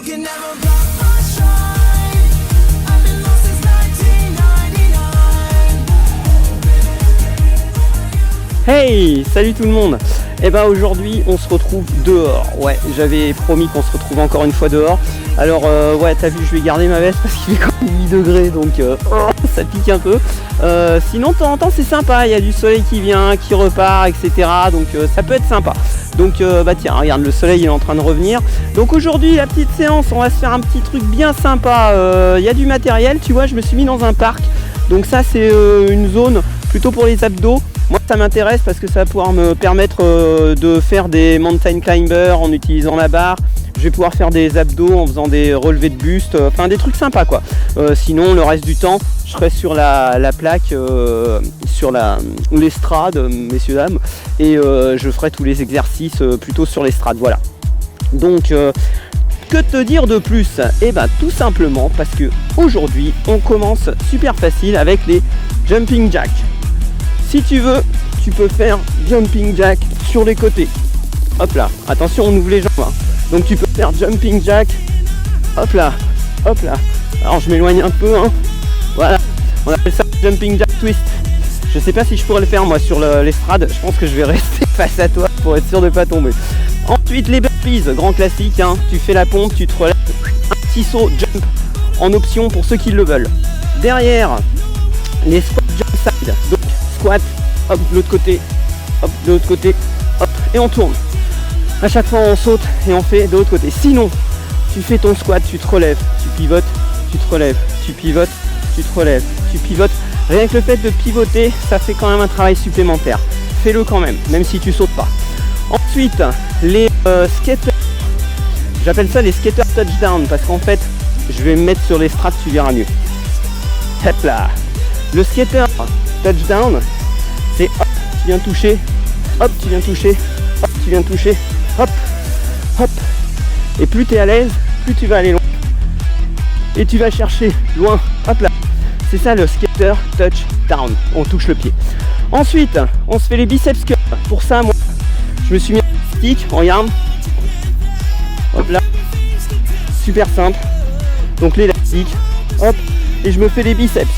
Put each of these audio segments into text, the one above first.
can never block my shine. I've been lost since 1999. Hey, salut tout le monde. Et ben aujourd'hui on se retrouve dehors. Ouais, j'avais promis qu'on se retrouve encore une fois dehors. Alors ouais, t'as vu, je vais garder ma veste parce qu'il fait quand même 8 degrés, donc ça pique un peu. Sinon de temps en temps c'est sympa, il y a du soleil qui vient, qui repart, etc. Donc ça peut être sympa. Donc bah tiens, regarde, le soleil il est en train de revenir. Donc aujourd'hui la petite séance, on va se faire un petit truc bien sympa. Il y a du matériel, tu vois, je me suis mis dans un parc. Donc ça c'est une zone plutôt pour les abdos. Moi ça m'intéresse parce que ça va pouvoir me permettre de faire des mountain climbers en utilisant la barre. Je vais pouvoir faire des abdos en faisant des relevés de buste, enfin des trucs sympas quoi. Sinon le reste du temps je serai sur la plaque, sur l'estrade, messieurs dames, et je ferai tous les exercices plutôt sur l'estrade, voilà. Donc que te dire de plus? Et ben tout simplement parce que aujourd'hui on commence super facile avec les jumping jacks. Si tu veux, tu peux faire jumping jack sur les côtés. Hop là, attention, on ouvre les jambes. Hein. Donc tu peux faire jumping jack. Hop là, hop là. Alors je m'éloigne un peu. Hein. Voilà, on appelle ça jumping jack twist. Je sais pas si je pourrais le faire moi sur l'estrade. Je pense que je vais rester face à toi pour être sûr de ne pas tomber. Ensuite les burpees, grand classique. Hein. Tu fais la pompe, tu te relèves. Un petit saut jump en option pour ceux qui le veulent. Derrière, les squat jump side. Donc squat, hop de l'autre côté, hop de l'autre côté, hop, et on tourne. À chaque fois on saute et on fait de l'autre côté. Sinon, tu fais ton squat, tu te relèves, tu pivotes, tu te relèves, tu pivotes, tu te relèves, tu pivotes. Rien que le fait de pivoter, ça fait quand même un travail supplémentaire. Fais-le quand même si tu sautes pas. Ensuite, les skaters. J'appelle ça les skaters touchdown parce qu'en fait, je vais me mettre sur les straps, tu verras mieux. Hop là. Le skater touchdown, c'est hop, tu viens toucher, hop, tu viens toucher, hop, tu viens toucher, hop, hop. Et plus tu es à l'aise, plus tu vas aller loin. Et tu vas chercher loin, hop là. C'est ça le skater touchdown, on touche le pied. Ensuite, on se fait les biceps curls. Pour ça, moi, je me suis mis un stick, regarde. Hop là, super simple. Donc l'élastique, hop, et je me fais les biceps.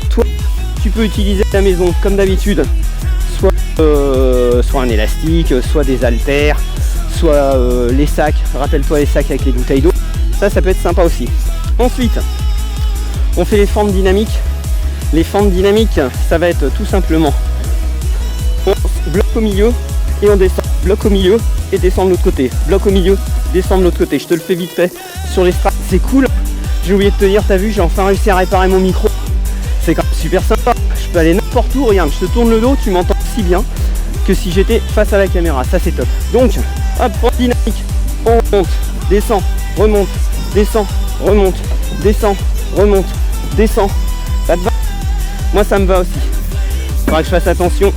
Toi, tu peux utiliser à la maison comme d'habitude, soit un élastique, soit des haltères, soit les sacs. Rappelle-toi les sacs avec les bouteilles d'eau. Ça peut être sympa aussi. Ensuite, on fait les fentes dynamiques. Les fentes dynamiques, ça va être tout simplement, on bloque au milieu et on descend. Bloc au milieu et descend de l'autre côté. Bloc au milieu, descend de l'autre côté. Je te le fais vite fait sur les straps. C'est cool. J'ai oublié de te dire, t'as vu, j'ai enfin réussi à réparer mon micro. C'est quand même super sympa. Je peux aller n'importe où. Regarde, je te tourne le dos, tu m'entends aussi bien que si j'étais face à la caméra. Ça, c'est top. Donc, hop, fente dynamique. On remonte, descend, remonte, descend, remonte, descend, remonte, descend. Ça te va? Moi, ça me va aussi. Il faudra que je fasse attention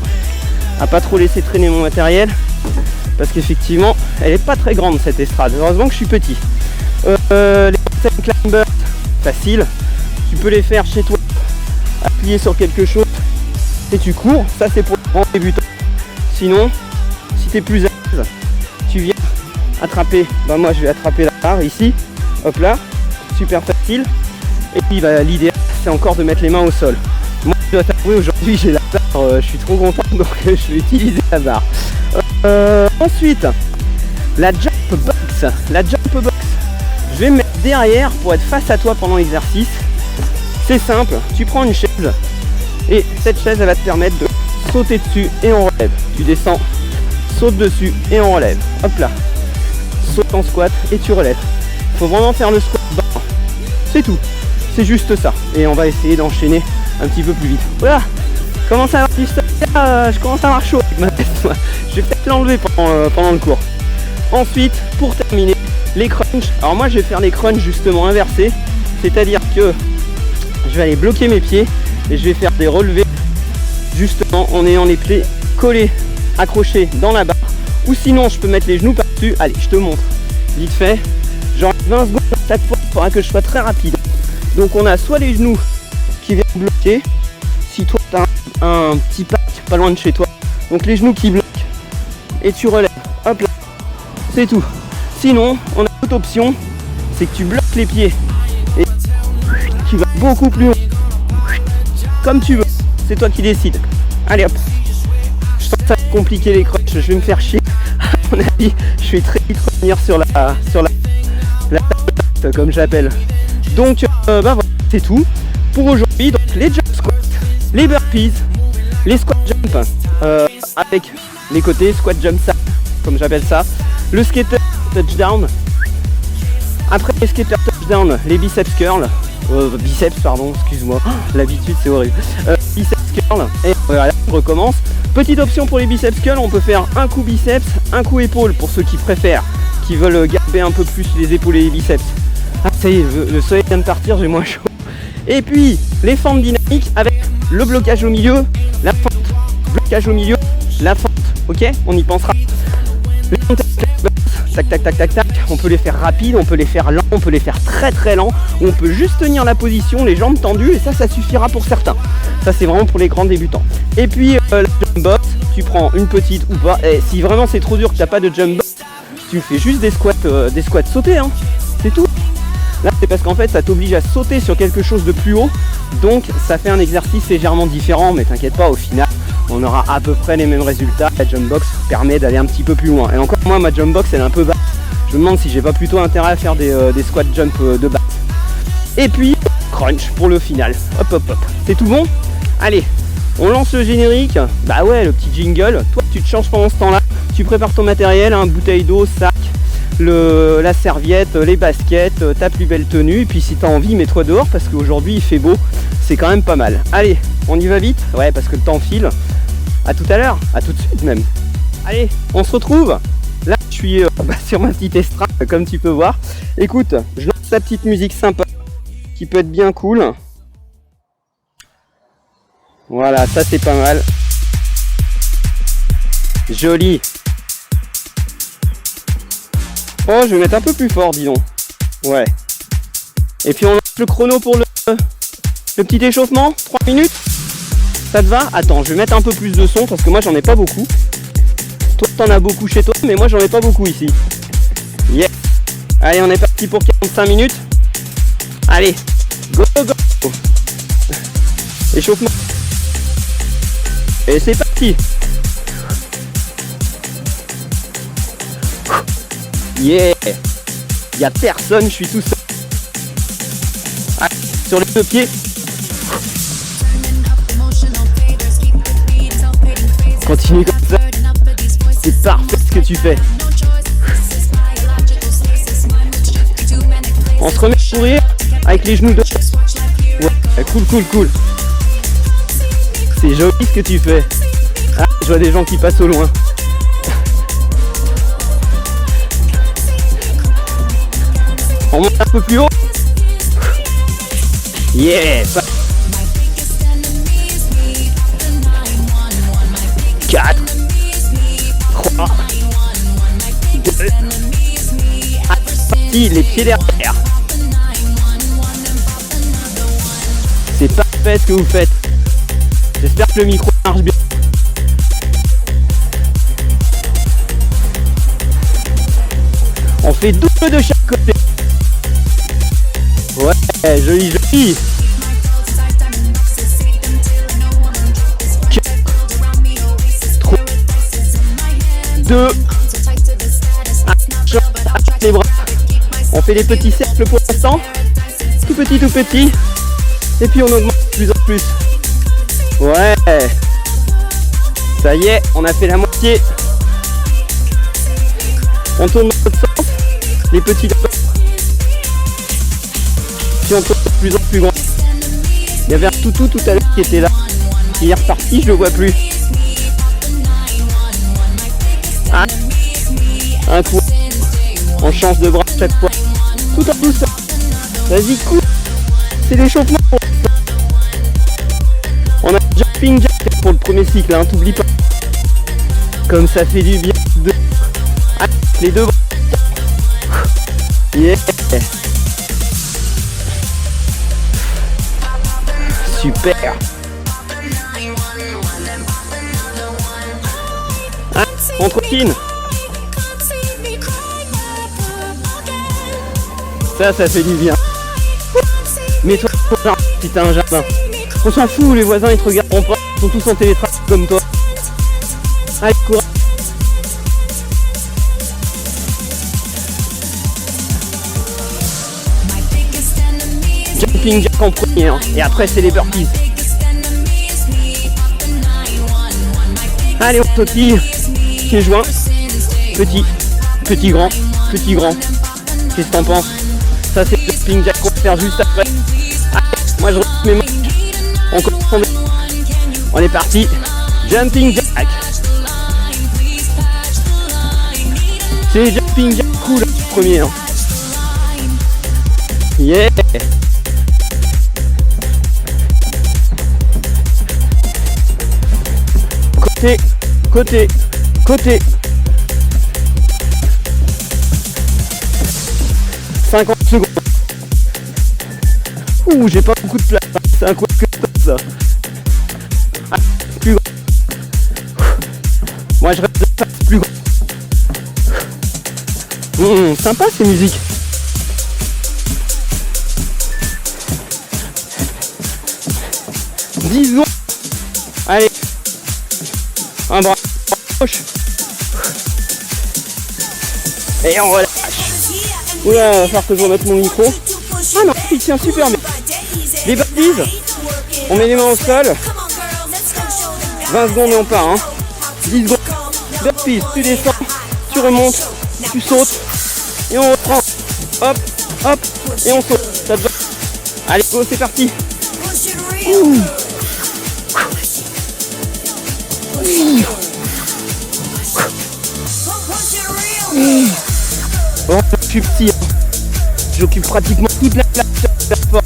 à pas trop laisser traîner mon matériel. Parce qu'effectivement, elle est pas très grande cette estrade. Heureusement que je suis petit. Les mountain climbers, facile. Tu peux les faire chez toi, appuyer sur quelque chose et tu cours. Ça c'est pour les grands débutants. Sinon, si tu es plus à l'aise, tu viens attraper. Ben moi je vais attraper la barre ici. Hop là, super facile. Et puis bah, l'idéal c'est encore de mettre les mains au sol. Moi je dois t'avouer aujourd'hui j'ai la barre, je suis trop content donc je vais utiliser la barre. Ensuite, la jump box. La jump box, je vais me mettre derrière pour être face à toi pendant l'exercice. C'est simple, tu prends une chaise et cette chaise elle va te permettre de sauter dessus et on relève. Tu descends, saute dessus et on relève. Hop là, saute en squat et tu relèves. Faut vraiment faire le squat bas. C'est tout, c'est juste ça. Et on va essayer d'enchaîner un petit peu plus vite. Voilà, comment ça va? Je commence à avoir chaud avec ma tête. Je vais peut-être l'enlever pendant le cours. Ensuite, pour terminer, les crunchs. Alors moi, je vais faire les crunchs justement inversés. C'est-à-dire que je vais aller bloquer mes pieds et je vais faire des relevés justement en ayant les pieds collés, accrochés dans la barre. Ou sinon, je peux mettre les genoux par-dessus. Allez, je te montre vite fait. Genre 20 secondes à chaque fois. Il faudra que je sois très rapide. Donc on a soit les genoux qui viennent bloquer. Si toi, tu as un petit pack pas loin de chez toi. Donc les genoux qui bloquent et tu relèves. Hop là. C'est tout. Sinon, on a d'autres options. c'est que tu bloques les pieds et tu vas beaucoup plus haut. Comme tu veux, c'est toi qui décides. Allez hop. Je sens que ça va compliquer les crunchs, je vais me faire chier. À mon avis, je vais très vite revenir sur la table, comme j'appelle. Donc bah voilà, c'est tout pour aujourd'hui. Donc les jump squats, les burpees, les squat jump avec les côtés, squat jump ça, comme j'appelle ça, le skater touchdown. Après les skater touchdown, les biceps curl, biceps pardon, excuse-moi, l'habitude c'est horrible. Biceps curl, et voilà, on recommence. Petite option pour les biceps curl, on peut faire un coup biceps, un coup épaule pour ceux qui préfèrent, qui veulent garder un peu plus les épaules et les biceps. Ah ça y est, le soleil vient de partir, j'ai moins chaud. Et puis les fentes dynamiques avec le blocage au milieu, la fente, blocage au milieu, la fente, ok, on y pensera. Les fentes, tac tac tac tac tac, on peut les faire rapides, on peut les faire lents, on peut les faire très très lents, on peut juste tenir la position, les jambes tendues, et ça suffira pour certains. Ça c'est vraiment pour les grands débutants. Et puis la jump box, tu prends une petite ou pas, et si vraiment c'est trop dur que tu n'as pas de jump box, tu fais juste des squats sautés, hein. C'est tout. Là c'est parce qu'en fait ça t'oblige à sauter sur quelque chose de plus haut, donc ça fait un exercice légèrement différent, mais t'inquiète pas, au final on aura à peu près les mêmes résultats. La jump box permet d'aller un petit peu plus loin, et encore moi ma jump box elle est un peu basse, je me demande si j'ai pas plutôt intérêt à faire des squat jump de base. Et puis crunch pour le final, hop hop hop, c'est tout bon. Allez, on lance le générique, bah ouais, le petit jingle. Toi tu te changes pendant ce temps là, tu prépares ton matériel, hein, bouteille d'eau, sac, la serviette, les baskets, ta plus belle tenue, et puis si t'as envie mets-toi dehors parce qu'aujourd'hui il fait beau, c'est quand même pas mal. Allez, on y va vite, ouais, parce que le temps file. À tout à l'heure, à tout de suite même. Allez, on se retrouve. Là je suis sur ma petite estrade comme tu peux voir. Écoute, je lance ta petite musique sympa qui peut être bien cool. Voilà, ça c'est pas mal. Joli. Oh, je vais mettre un peu plus fort, dis donc. Ouais. Et puis on lance le chrono pour le petit échauffement. 3 minutes. Ça te va? Attends, je vais mettre un peu plus de son parce que moi j'en ai pas beaucoup. Toi t'en as beaucoup chez toi, mais moi j'en ai pas beaucoup ici. Yes. Allez, on est parti pour 45 minutes. Allez, go go go. Échauffement. Et c'est parti. Yeah. Il n'y a personne, je suis tout seul. Allez, sur les deux pieds. Continue comme ça. C'est parfait ce que tu fais. On se remet à courir avec les genoux de... Ouais, cool. C'est joli ce que tu fais. Ah, je vois des gens qui passent au loin. On monte un peu plus haut. Yeah. 4 3 2 parti, les pieds derrière. C'est parfait ce que vous faites. J'espère que le micro marche bien. On fait double de chaque côté. Ouais, joli. 3, 2, les bras. On fait des petits cercles pour l'instant. Tout petit. Et puis on augmente de plus en plus. Ouais. Ça y est, on a fait la moitié. On tourne dans l'autre sens. Les petits pas. Puis on tourne de plus en plus grand. Il y avait un toutou tout à l'heure qui était là. Il est reparti, je le vois plus. Ah. Un coup. On change de bras chaque fois. Tout en douceur. Vas-y, cours. C'est l'échauffement. On a jumping jack pour le premier cycle, hein, t'oublies pas. Comme ça fait du bien. Allez, les deux bras. Yeah. Super. Ah, on trottine. Ça fait du bien. Mets-toi au jardin si t'as un jardin. On s'en fout, les voisins ils te regarderont pas. Ils sont tous en télétravail comme toi. Allez, courage. Jumping jack en premier, hein. Et après c'est les burpees. Allez, on sautille. Pieds joints. Petit, grand. Qu'est-ce que t'en penses? Ça c'est le jumping jack qu'on va faire juste après. Allez, moi je relève mes mains. On commence. On est parti. Jumping jack. C'est jumping jack cool premier. Hein. Yeah. Côté. 50 secondes. Ouh, j'ai pas beaucoup de place. C'est un coup que ça. Ah, plus grand. Moi je reste plus grand. Sympa ces musiques. Disons. Allez. Un bras gauche. Et on relâche. Oula, il va falloir que je remette mon micro. Ah non, il tient super bien. Les baptises. On met les mains au sol. 20 secondes et on part. Hein. 10 secondes. Burpees, tu descends, tu remontes, tu sautes. Et on reprend. Hop, et on saute. Ça te va. Allez, go, c'est parti. Ouh. Oh, je suis petit, hein. J'occupe pratiquement toute la place de sport.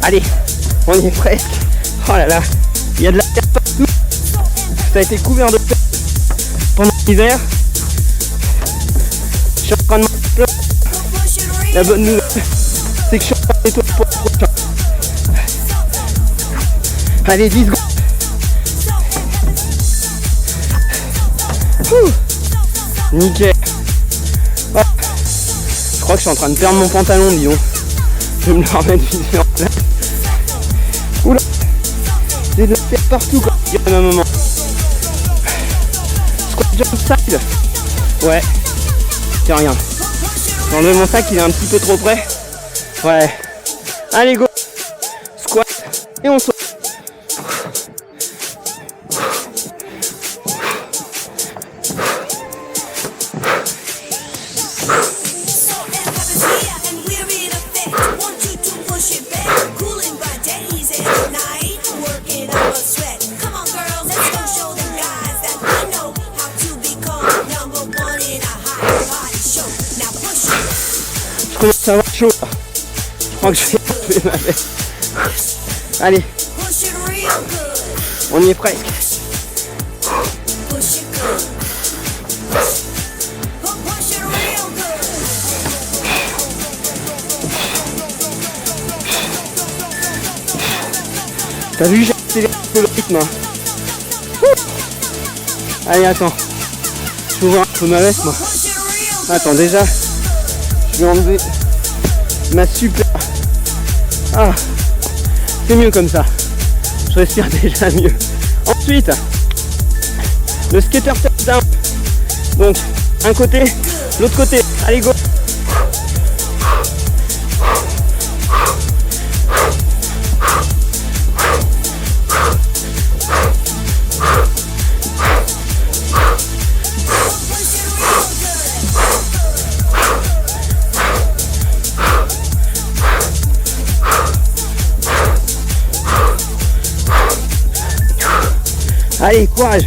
Allez, on y est presque. Oh là là, il y a de la terre partout. Ça a été couvert de terre pendant l'hiver. Je suis en train de m'en. La bonne nouvelle, c'est que je suis en train de nettoyer pour le prochain. Allez, 10 secondes. Nickel. Oh. Je crois que je suis en train de perdre mon pantalon, dis donc. Je vais me le remettre vite en place. Oula, j'ai de la terre partout quand je dirais à un moment. Squat jump side. Ouais, c'est rien. J'ai enlevé mon sac, il est un petit peu trop près. Ouais. Allez, go. Squat. Et on saute. Je commence à avoir chaud. Je crois que je vais enlever ma veste. Allez. On y est presque. T'as vu, j'ai accéléré un peu le rythme. Hein. Allez, attends. Je vais ouvrir un peu ma veste, moi. Attends, déjà, je vais enlever ma super. Ah, c'est mieux comme ça. Je respire déjà mieux. Ensuite, le skater step down. Donc, un côté, l'autre côté. Allez, go. Allez, courage.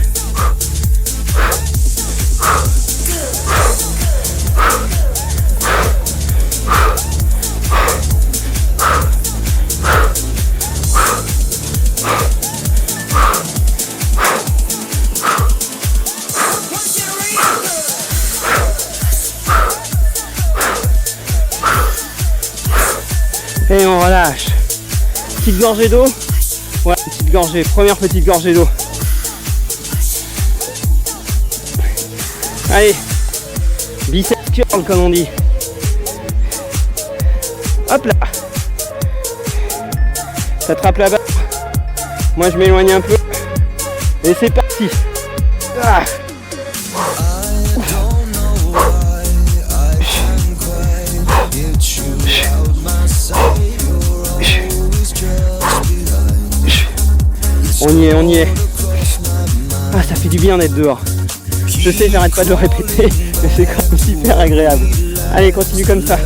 Et on relâche. Petite gorgée d'eau. Ouais, petite gorgée, première petite gorgée d'eau. Allez, biceps curl comme on dit. Hop là. T'attrapes la barre. Moi je m'éloigne un peu. Et c'est parti. Ah. On y est, on y est. Ah, ça fait du bien d'être dehors. Je sais, j'arrête pas de le répéter, mais c'est quand même super agréable. Allez, continue comme ça.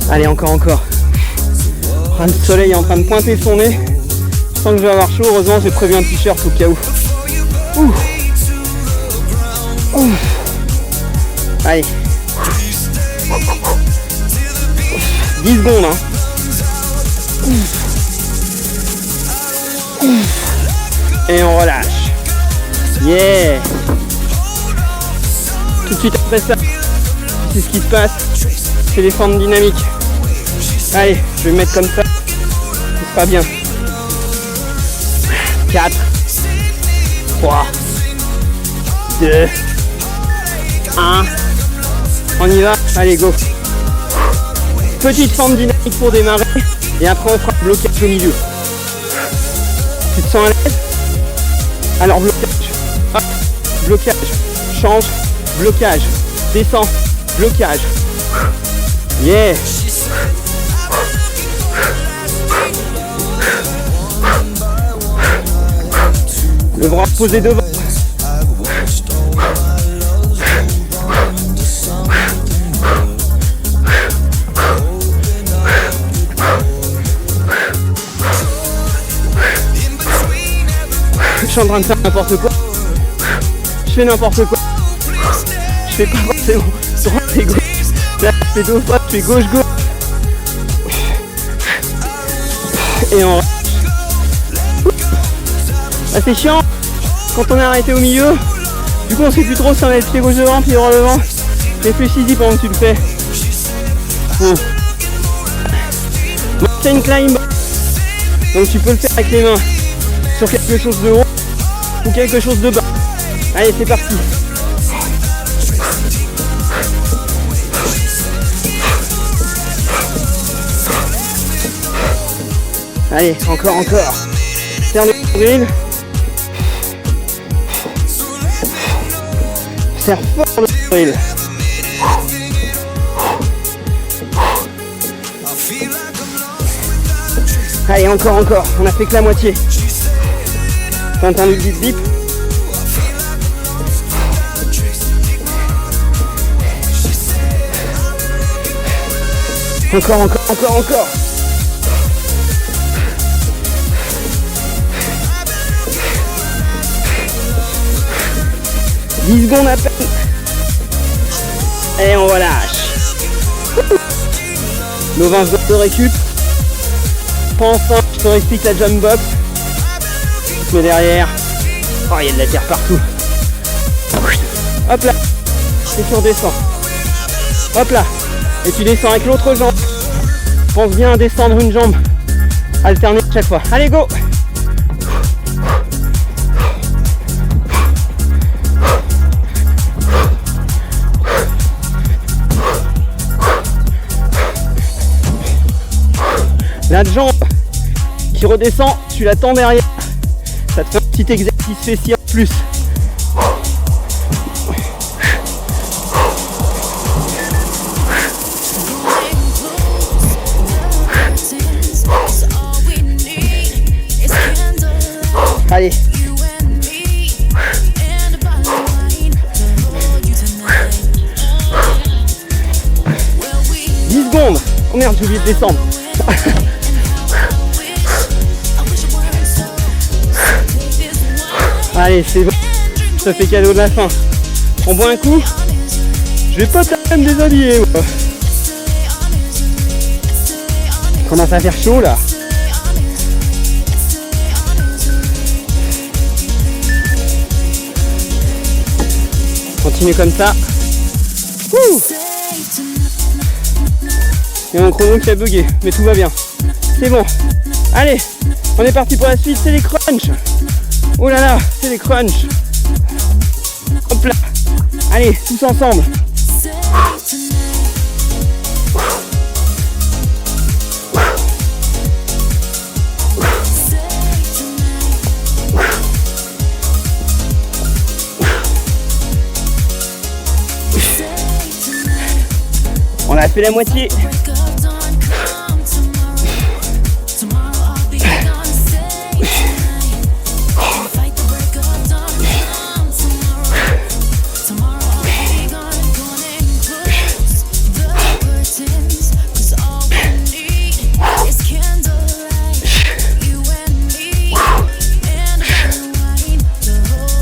Allez, encore. Ah, le soleil est en train de pointer son nez. Je sens que je vais avoir chaud. Heureusement, j'ai prévu un t-shirt au cas où. Ouh. Ouh. Allez. 10 secondes, hein. Et on relâche. Yeah. Tout de suite après ça, c'est ce qui se passe. C'est les formes dynamiques. Allez, je vais me mettre comme ça. Ce sera bien. 4, 3, 2, 1. On y va. Allez, go. Petite forme dynamique pour démarrer. Et après, on fera le blocage au milieu. Tu te sens à l'aise? Alors, blocage. Hop, blocage. Change. Blocage. Descends. Blocage. Yeah. Le bras posé devant. Je suis en train de faire n'importe quoi. Je fais n'importe quoi. Je fais pas forcément droite et gauche. Là, je fais 2 fois, je fais gauche-gauche. Et on... Ah, c'est chiant quand on est arrêté au milieu. Du coup, on sait plus trop si on met le pied gauche devant, pied droit devant. Réfléchis-y pendant que tu le fais. Bon. Mountain climb. Donc tu peux le faire avec les mains sur quelque chose de haut ou quelque chose de bas. Allez, c'est parti. Allez, encore. Serre le nombril. Serre fort le nombril. Allez, encore. On a fait que la moitié. T'as entendu le bip bip? Encore. 10 secondes à peine. Et on relâche. Nos 20 secondes de récup. Enfin, je te réexplique la jump box. Mais derrière, oh, il y a de la terre partout. Hop là. Et tu redescends. Hop là. Et tu descends avec l'autre jambe. Pense bien à descendre une jambe. Alterner chaque fois. Allez, go. La jambe qui redescend, tu la tends derrière. Ça te fait un petit exercice fessier en plus. Allez. 10 secondes. Oh merde, j'ai oublié de descendre. Allez, c'est bon. Ça fait cadeau de la fin. On boit un coup. Je vais pas me déshabiller, moi. Commence à faire chaud là. Continue comme ça. Ouh. Et mon chrono qui a bugué, mais tout va bien. C'est bon. Allez, on est parti pour la suite, c'est les crunchs. Oh là là, c'est les crunchs. Hop là. Allez, tous ensemble. On a fait la moitié.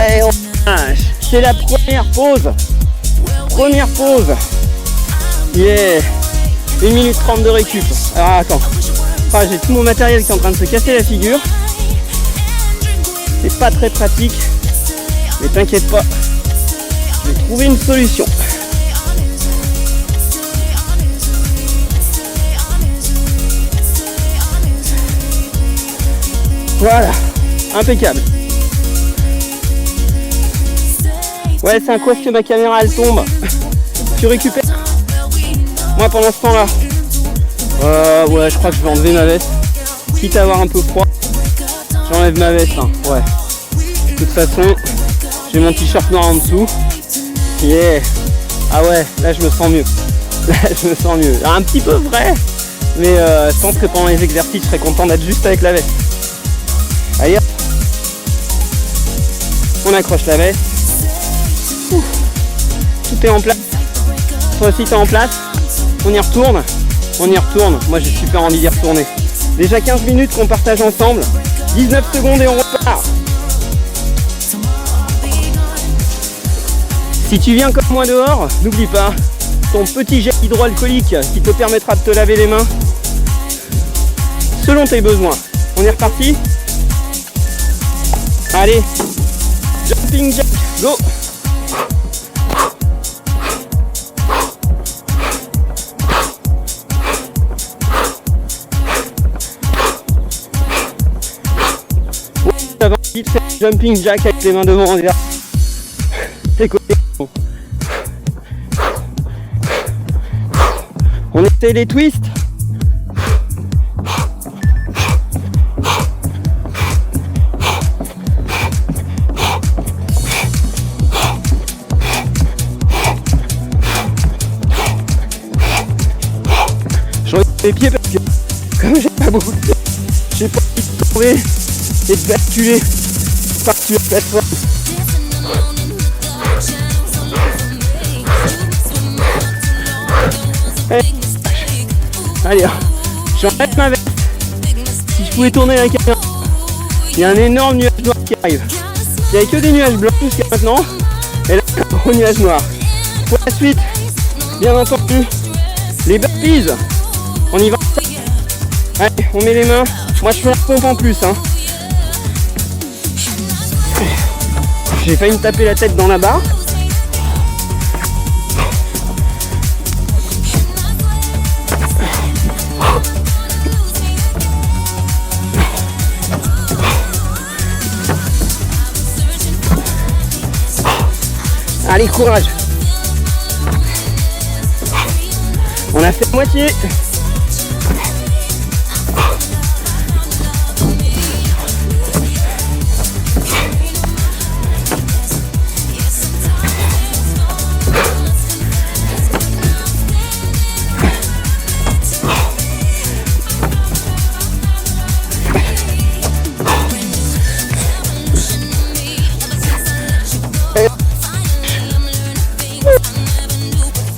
Et on mange. C'est la première pause. Première pause. Yeah. 1 minute 30 de récup. Alors attends. Ah, j'ai tout mon matériel qui est en train de se casser la figure. C'est pas très pratique. Mais t'inquiète pas. J'ai trouvé une solution. Voilà. Impeccable. Ouais, c'est un quoi que ma caméra elle tombe. Tu récupères. Moi pendant ce temps là, ouais, je crois que je vais enlever ma veste. Quitte à avoir un peu froid, j'enlève ma veste. Hein. Ouais. De toute façon, j'ai mon t-shirt noir en dessous. Yeah. Ah ouais, là je me sens mieux. Là je me sens mieux. Un petit peu frais, mais je pense que pendant les exercices, je serais content d'être juste avec la veste. Allez, on accroche la veste. Ouh. Tout est en place. Toi aussi t'es en place. On y retourne. On y retourne. Moi j'ai super envie d'y retourner. Déjà 15 minutes qu'on partage ensemble. 19 secondes et on repart. Si tu viens comme moi dehors, n'oublie pas ton petit gel hydroalcoolique qui te permettra de te laver les mains selon tes besoins. On est reparti. Allez, jumping jack, go. Vite fait jumping jack avec les mains devant, c'est côté. On essaie les twists. Je regarde les pieds parce que comme j'ai pas beaucoup de pieds, j'ai pas envie de tomber et de basculer par-dessus la plateforme. Allez, j'enlève ma veste. Si je pouvais tourner la caméra. Il y a un énorme nuage noir qui arrive. Il n'y avait que des nuages blancs jusqu'à maintenant. Et là, un gros nuage noir. Pour la suite, bien entendu, les burpees. On y va. Allez, on met les mains. Moi, je fais la pompe en plus. Hein. J'ai failli me taper la tête dans la barre. Allez, courage. On a fait la moitié.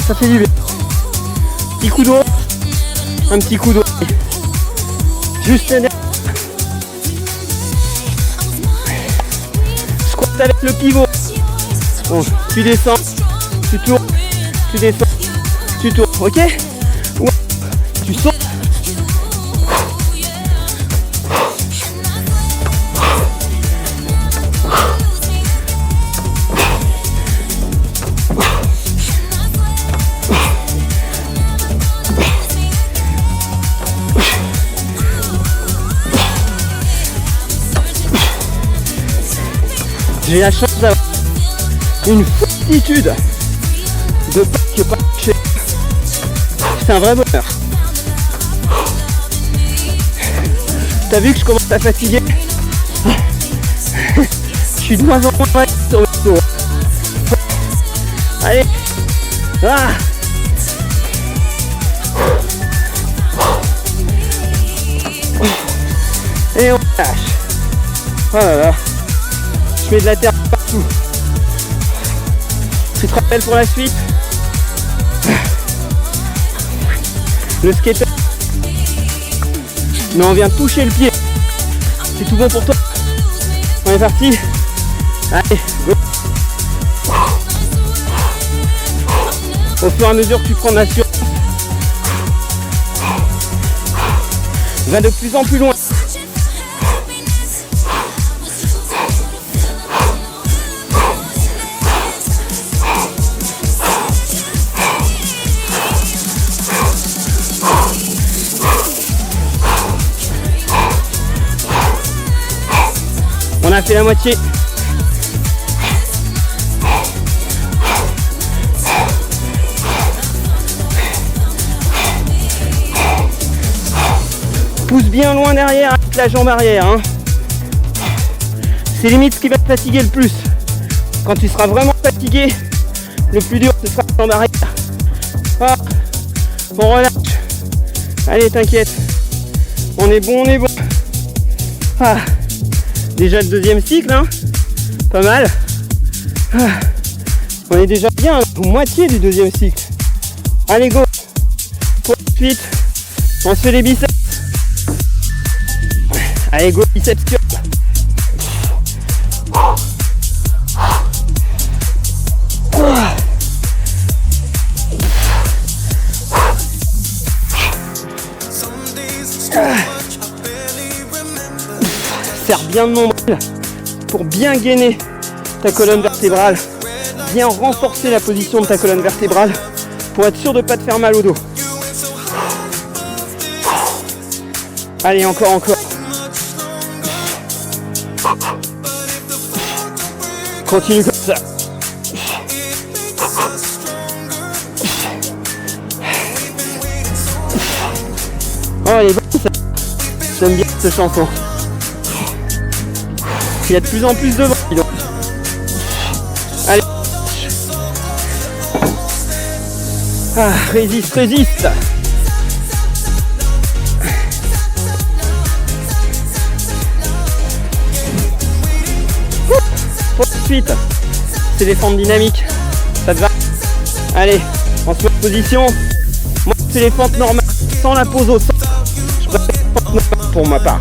Ça fait du bien. Petit coup d'eau. Un petit coup d'eau. Juste derrière. Squat avec le pivot. Bon, tu descends, tu tournes, tu descends, tu tournes. Ok? Ouais. Tu sautes. J'ai la chance d'avoir une foultitude de parcs par chez. C'est un vrai bonheur. T'as vu que je commence à fatiguer? Je suis de moins en moins mal sur le tour. Allez. Ah. Et on lâche. Oh là là. Je mets de la terre partout. Tu te rappelles pour la suite? Le skater. Mais on vient toucher le pied. C'est tout bon pour toi. On est parti. Allez, go. Au fur et à mesure que tu prends de l'assurance, va de plus en plus loin. On a fait la moitié. Pousse bien loin derrière avec la jambe arrière. Hein. C'est limite ce qui va te fatiguer le plus. Quand tu seras vraiment fatigué, le plus dur ce sera la jambe arrière. Ah, on relâche. Allez, t'inquiète. On est bon, on est bon. Ah. Déjà le deuxième cycle, hein. Pas mal. Ah. On est déjà bien à la moitié du deuxième cycle. Allez, go. Pour la suite, on se fait les biceps. Allez, go, biceps curl. Serre bien le nombril pour bien gainer ta colonne vertébrale, bien renforcer la position de ta colonne vertébrale pour être sûr de ne pas te faire mal au dos. Allez, encore. Continue comme ça. Oh, elle est bonne ça. J'aime bien cette chanson. Il y a de plus en plus de vent. Allez. Ah, résiste. Pour la suite, c'est des fentes dynamiques. Ça te va? Allez, on se met en position. Moi, c'est les fentes normales, sans la pose au sol. Je préfère les fentes normales pour ma part.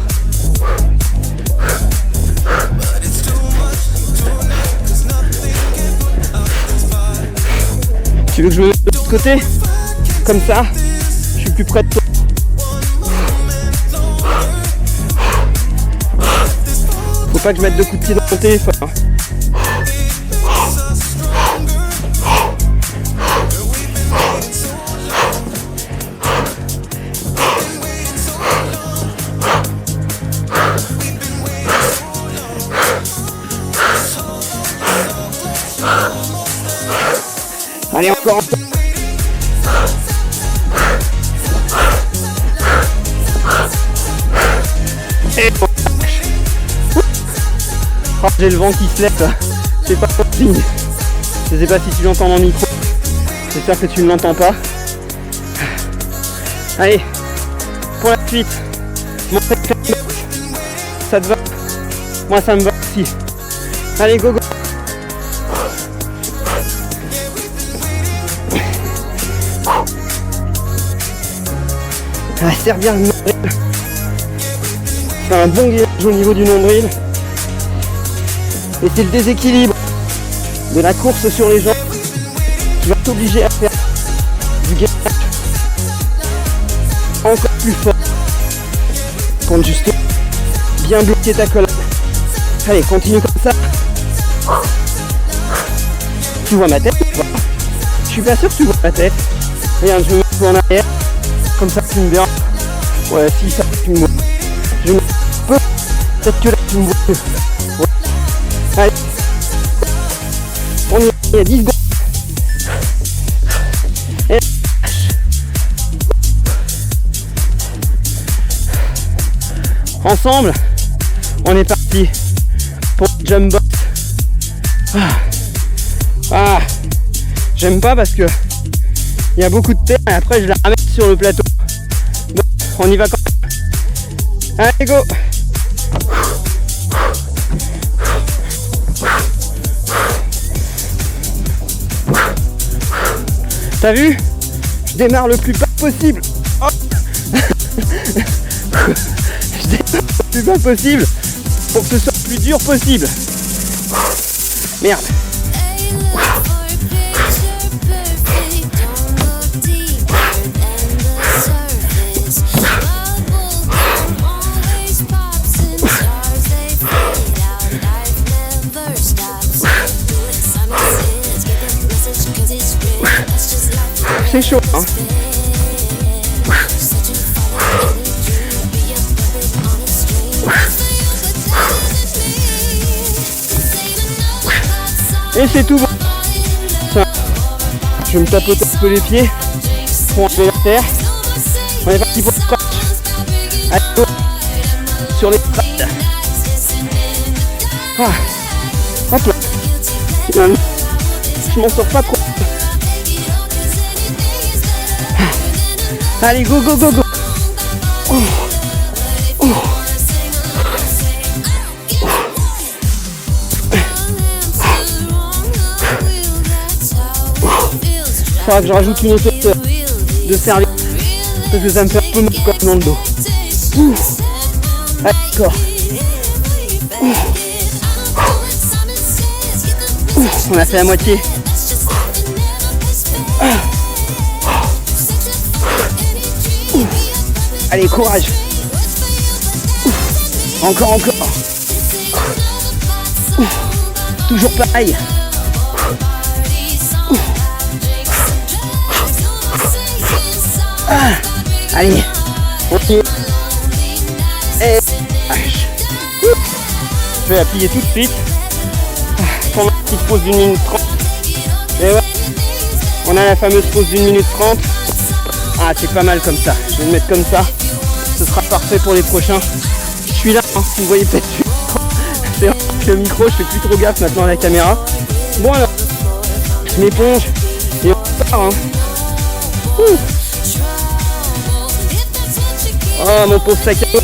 Tu veux que je me mette de l'autre côté? Comme ça, je suis plus près de toi. Faut pas que je mette 2 coups de pied dans mon téléphone. Allez, encore. Et oh, j'ai le vent qui se lève. C'est pas pour signe. Je sais pas si tu l'entends dans le micro. J'espère que tu ne l'entends pas. Allez, pour la suite. Ça te va? Moi ça me va aussi. Allez, go. Ah, serre bien le nombril. Faire un bon gainage au niveau du nombril. Et c'est le déséquilibre de la course sur les jambes qui va t'obliger à faire du gainage encore plus fort pour justement bien bloquer ta colonne. Allez, continue comme ça. Tu vois ma tête ou pas? Je suis pas sûr que tu vois ma tête. Regarde, je me mets en arrière. Comme ça tu me verras. Ouais, si ça tu me vois. Je me peux. Peut-être que là tu me vois mieux. Ouais. Allez, Il y a 10 secondes. Et ensemble, on est parti pour le jump box. J'aime pas parce que il y a beaucoup de terre et après je la ramène sur le plateau. Donc on y va quand même. Allez go. T'as vu? Je démarre le plus bas possible. Oh. Je démarre le plus bas possible pour que ce soit le plus dur possible. Merde. C'est chaud, hein. Et c'est tout bon. Je vais me tapoter un peu les pieds pour enlever la terre. On est parti pour le scratch. Allez, go. Sur les strates. Hop là. Je m'en sors pas trop. Allez, go, go, go, go. Faudra que je rajoute une autre de service parce que ça me fait un peu mal quand même dans le dos. Allez, d'accord. On a fait la moitié. Allez, courage. Encore. Toujours pareil. Allez. Ok. Et je vais appuyer tout de suite. Prendre une petite pause d'une minute 30. Et ouais. On a la fameuse pause d'une minute 30. C'est pas mal comme ça. Je vais le mettre comme ça. Ce sera parfait pour les prochains. Je suis là, hein, vous voyez peut-être c'est vrai que le micro, je fais plus trop gaffe maintenant à la caméra. Bon alors, je m'éponge et on part. Hein. Oh mon pauvre sac à dos.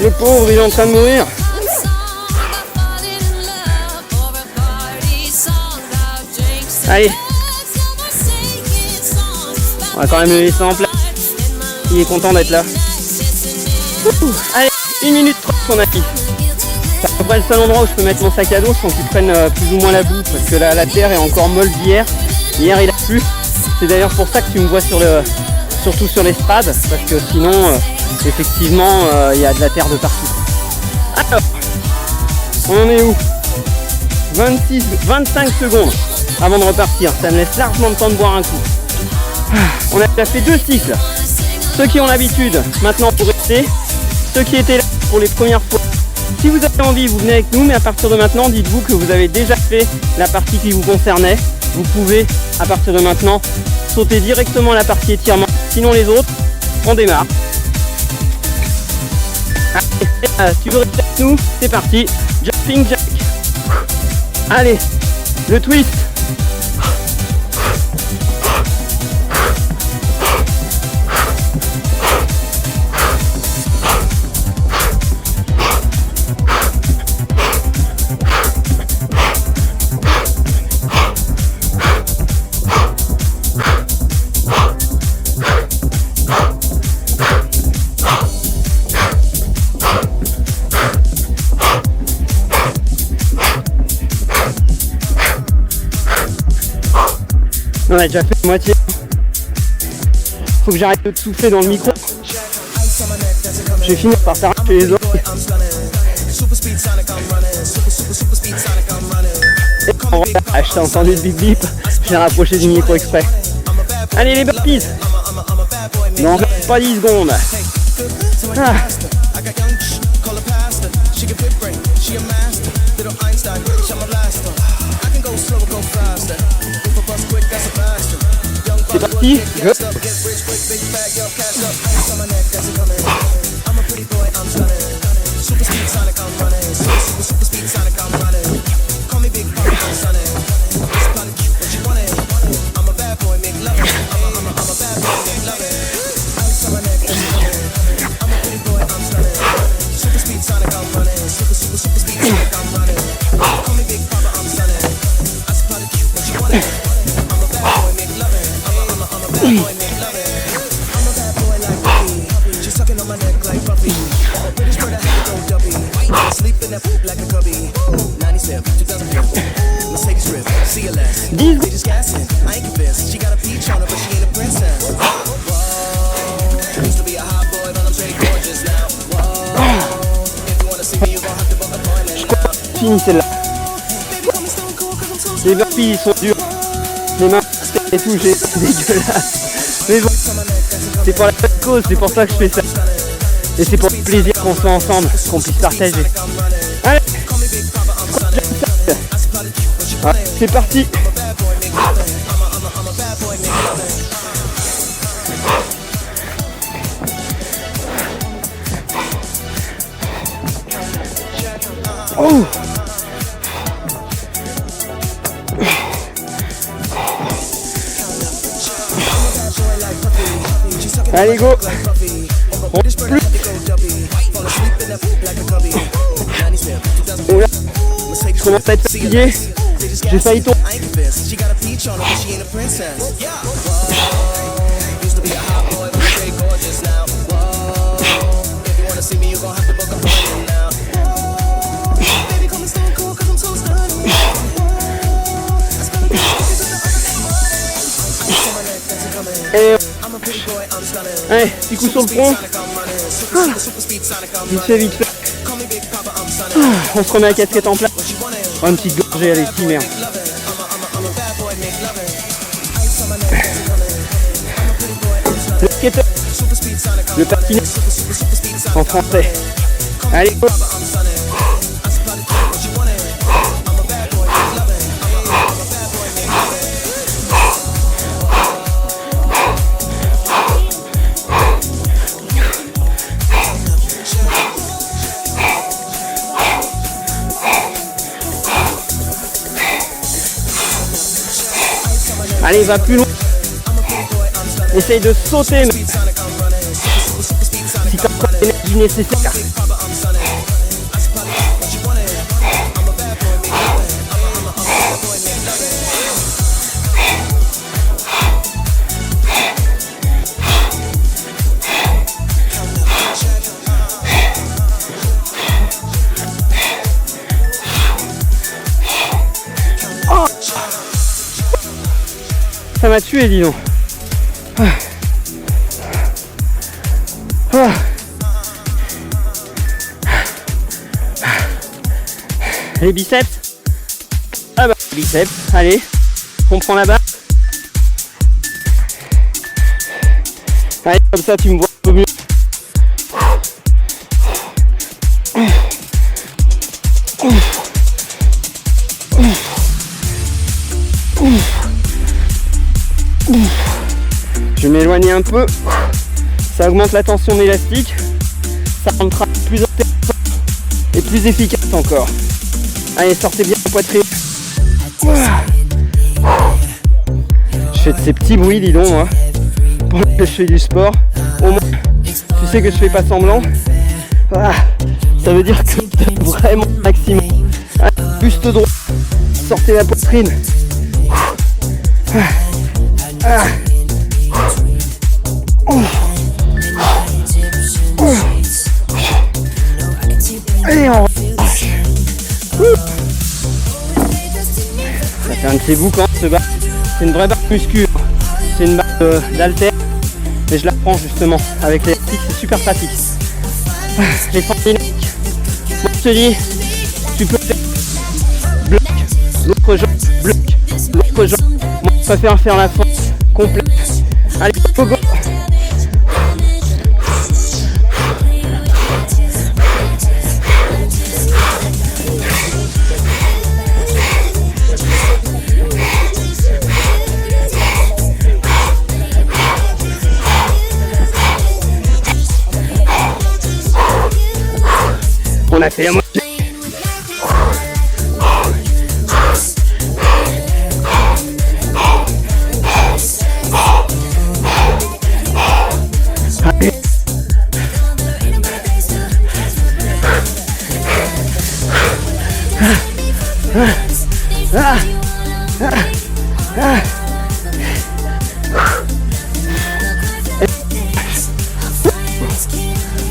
Le pauvre, il est en train de mourir. Allez. On va quand même le laisser en place. Il est content d'être là. Allez, 1 minute 30 qu'on a mis. C'est à peu près le seul endroit où je peux mettre mon sac à dos sans qu'il prenne plus ou moins la boue. Parce que là, la terre est encore molle d'hier. Hier, il a plu. C'est d'ailleurs pour ça que tu me vois surtout sur l'estrade. Parce que sinon, effectivement, il y a de la terre de partout. Alors, on en est où? 25 secondes avant de repartir. Ça me laisse largement le temps de boire un coup. On a déjà fait 2 cycles. Ceux qui ont l'habitude, maintenant pour rester. Ceux qui étaient là pour les premières fois. Si vous avez envie, vous venez avec nous, mais à partir de maintenant, dites-vous que vous avez déjà fait la partie qui vous concernait. Vous pouvez, à partir de maintenant, sauter directement la partie étirement. Sinon les autres, on démarre. Allez, tu veux rester avec nous? C'est parti. Jumping jack. Allez, le twist. On a déjà fait la moitié. Faut que j'arrête de te souffler dans le micro. Je vais finir par t'arracher les oreilles. Je t'ai entendu le bip bip. Je l'ai rapproché du micro exprès. Allez les burpees. Non, pas 10 secondes. parti. Go. Fini celle-là. Les burpees ils sont durs. Les mains et tout, j'ai dégueulasse. Mais bon, c'est pour la bonne cause, c'est pour ça que je fais ça. Et c'est pour le plaisir qu'on soit ensemble, qu'on puisse partager. Allez, allez, c'est parti. Oh. Allez go. On plus. Oh là, je commence à être fatigué. J'ai failli tomber. Et allez, petit coup sur le front. Vite fait, vite fait. On se remet la casquette en place. Oh, une petite gorgée, allez, si merde. Le skater, le patinet en français. Allez, go. Allez, va plus loin. Essaye de sauter. Mais... si tu as encore l'énergie nécessaire. Ça m'a tué, dis donc. Les biceps. Ah bah, biceps. Allez, on prend la barre. Allez, comme ça, tu me vois un peu mieux. Je vais m'éloigner un peu, ça augmente la tension d'élastique, ça rendra plus intéressant et plus efficace encore. Allez, sortez bien la poitrine. Je fais de ces petits bruits, dis donc, moi, pendant que je fais du sport. Au moins, tu sais que je fais pas semblant. Ça veut dire que c'est vraiment maximum. Allez, buste droit, sortez la poitrine. Allez, on relâche. Ça fait un de ces boucans, ce bar. C'est une vraie barre muscu. C'est une barre d'haltère. Mais je la prends justement avec l'élastique, c'est super pratique. Les formes dynamiques. Moi je te dis, tu peux faire bloc, l'autre jambe, bloc, l'autre jambe. Moi je préfère faire la force complète. Allez, go go. a fait la moitié. Allez.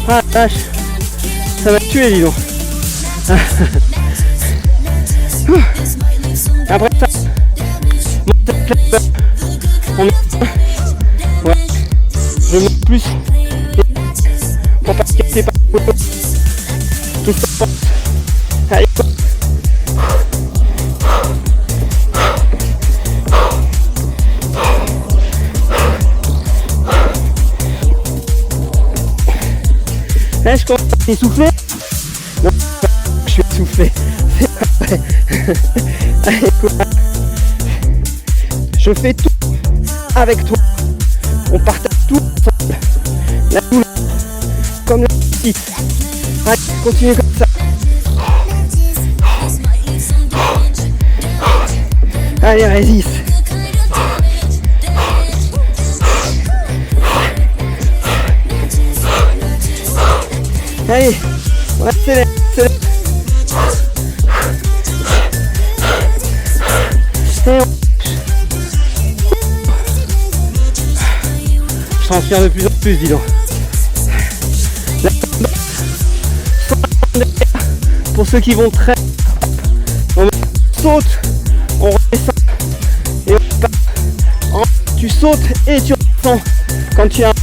Ah vache, ça m'a tué dis donc. Après ça, on met... ouais. Je mets plus pour pas se casser par le côté. Qu'est-ce que ça pense? Allez. Là, je commence à m'essouffler. Non, je suis essoufflé. C'est pas vrai. Allez, quoi. Je fais tout avec toi. On partage tout ensemble. La douleur, comme la petite. Allez, continue comme ça. Allez, résiste. Allez, on accélère, accélère. Et on... Je transpire de plus en plus, dis donc. Pour ceux qui vont très... On saute, on redescend et on part. Tu sautes et tu redescends quand tu as...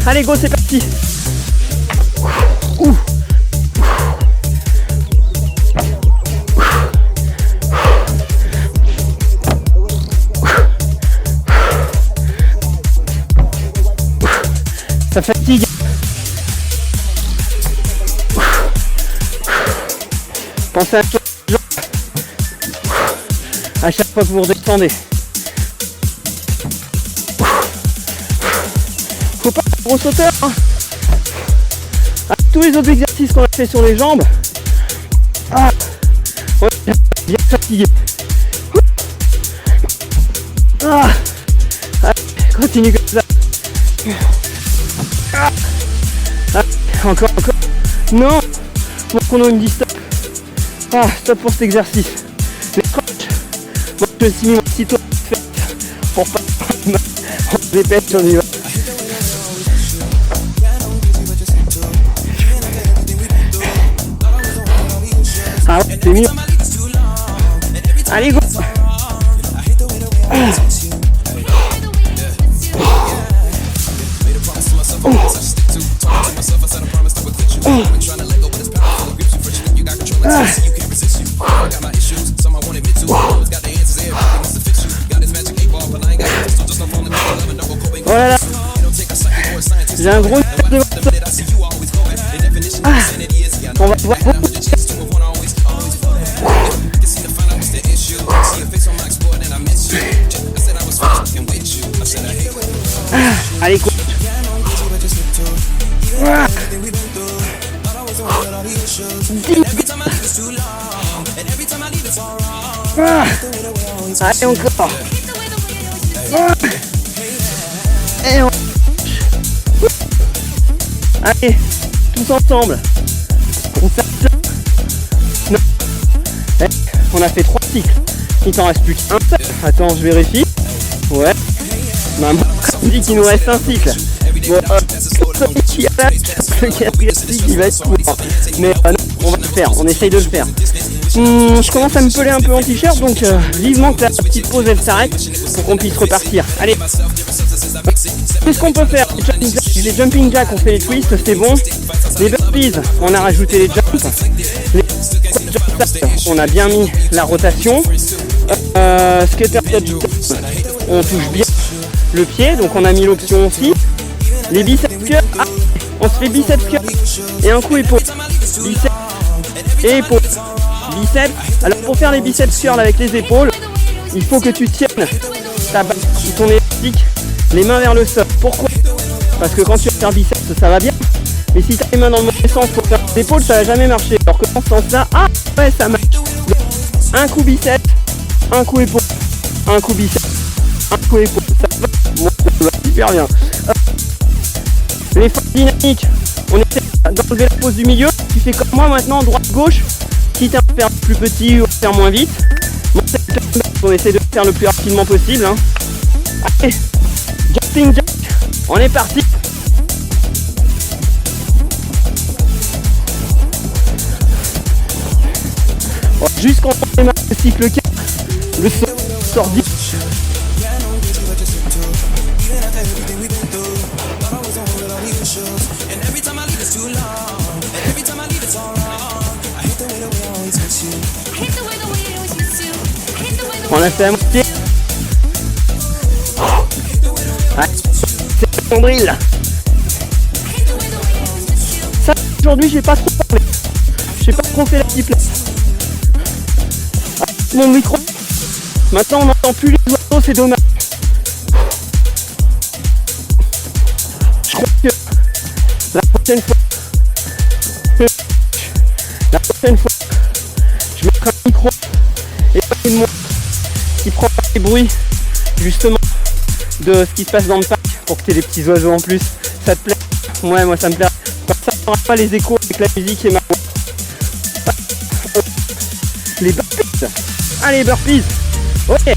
Allez, go, c'est parti. Ouh. Ça fatigue. Pensez à chaque fois que vous redescendez. Faut pas être gros sauteur, hein. Tous les autres exercices qu'on a fait sur les jambes, on est bien fatigué. Allez, continue comme ça. Encore. Non, pour qu'on me dise stop. Stop pour cet exercice. Les crunchs. Moi je me suis mis mon petit toit de fête pour pas on répète, on y va. Ah ouais, c'est mieux. Allez, go. Oh là là. J'ai un gros de... On va voir. Allez, coach. Allez, encore. Et on... Allez, tous ensemble. On fait ça. Non. On a fait 3 cycles. Il t'en reste plus qu'un seul. Attends, je vérifie. Ouais. Maman dit qu'il nous reste un cycle. Bon, celui qui a le cycle, il va être court. Mais non, on va le faire. On essaye de le faire. Je commence à me peler un peu en t-shirt, donc vivement que la petite pause elle s'arrête pour qu'on puisse repartir. Allez. Qu'est-ce qu'on peut faire? Les jumping jacks, on fait les twists, c'est bon. Les burpees, on a rajouté les jumps. Les on a bien mis la rotation. Skater touch, on touche bien le pied, donc on a mis l'option aussi. Les biceps curls, on se fait biceps curls et un coup épaule. Biceps et épaule. Biceps. Alors pour faire les biceps curls avec les épaules, il faut que tu tiennes ta barre, ton élastique, les mains vers le sol. Pourquoi? Parce que quand tu vas faire biceps, ça va bien. Mais si t'as les mains dans le mauvais sens pour faire les épaules, ça va jamais marcher. Alors que dans ce sens-là, ah ouais, ça marche. Un coup biceps, un coup épaule, un coup biceps, un coup épaule. Ça va, bon, ça va super bien. Les formes dynamiques, on essaie d'enlever la pose du milieu. Tu fais comme moi maintenant, droite-gauche. Quitte à faire plus petit ou à faire moins vite. Bon, on essaie de faire le plus rapidement possible. Hein. Allez, jumping jack, on est parti. Bon, juste quand on démarre le cycle 4, le saut sort 10. On a fait à moitié. Ouais, c'est mon drill. Ça, aujourd'hui, j'ai pas trop parlé. J'ai pas trop fait la petite place. Mon micro. Maintenant, on n'entend plus les oiseaux, c'est dommage. Je crois que la prochaine fois, je mettrai un micro et pas de moi qui prend pas les bruits justement de ce qui se passe dans le parc pour que tu aies des petits oiseaux en plus. Ça te plaît? Ouais, moi ça me plaît. Comme ça, on n'aura pas les échos avec la musique et ma voix. Les burpees. Allez, burpees. Ok.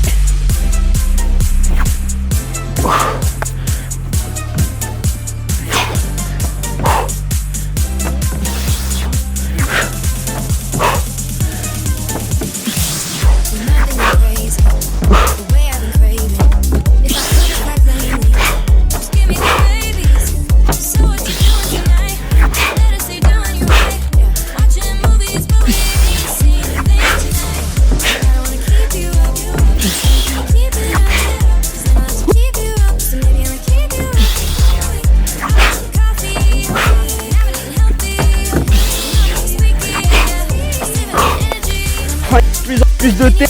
Plus de thé.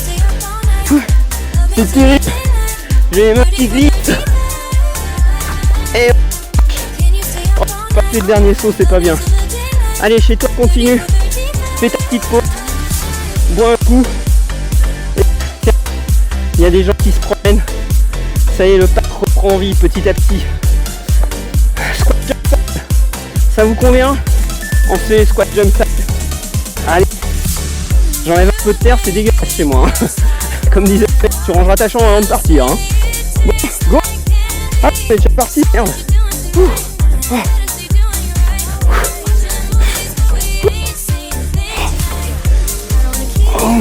C'est terrible. J'ai les mains qui glissent. Et oh, passer le dernier saut, c'est pas bien. Allez, chez toi, continue. Fais ta petite pause. Bois un coup. Il y a des gens qui se promènent. Ça y est, le parc reprend vie petit à petit. Squat jump side. Ça vous convient? On fait squat jump side. Allez. J'enlève un peu de terre, c'est dégueulasse chez moi. Hein. Comme disait, tu rangeras ta chambre avant de partir. Hein. Bon, go. Ah, c'est déjà parti, merde. Ouh. Oh. Oh.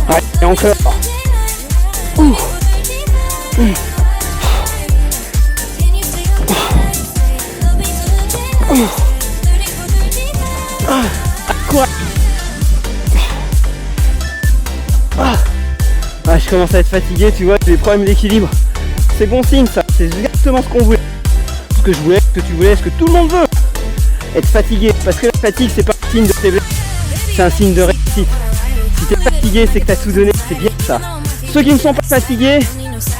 Allez, et encore. Ouh. Quoi? Ah, je commence à être fatigué, tu vois, j'ai des problèmes d'équilibre. C'est bon signe ça, c'est exactement ce qu'on voulait. Ce que je voulais, ce que tu voulais, ce que tout le monde veut. Être fatigué, parce que la fatigue c'est pas un signe de faiblesse, c'est un signe de réussite. Si t'es fatigué, c'est que t'as tout donné, c'est bien ça. Ceux qui ne sont pas fatigués,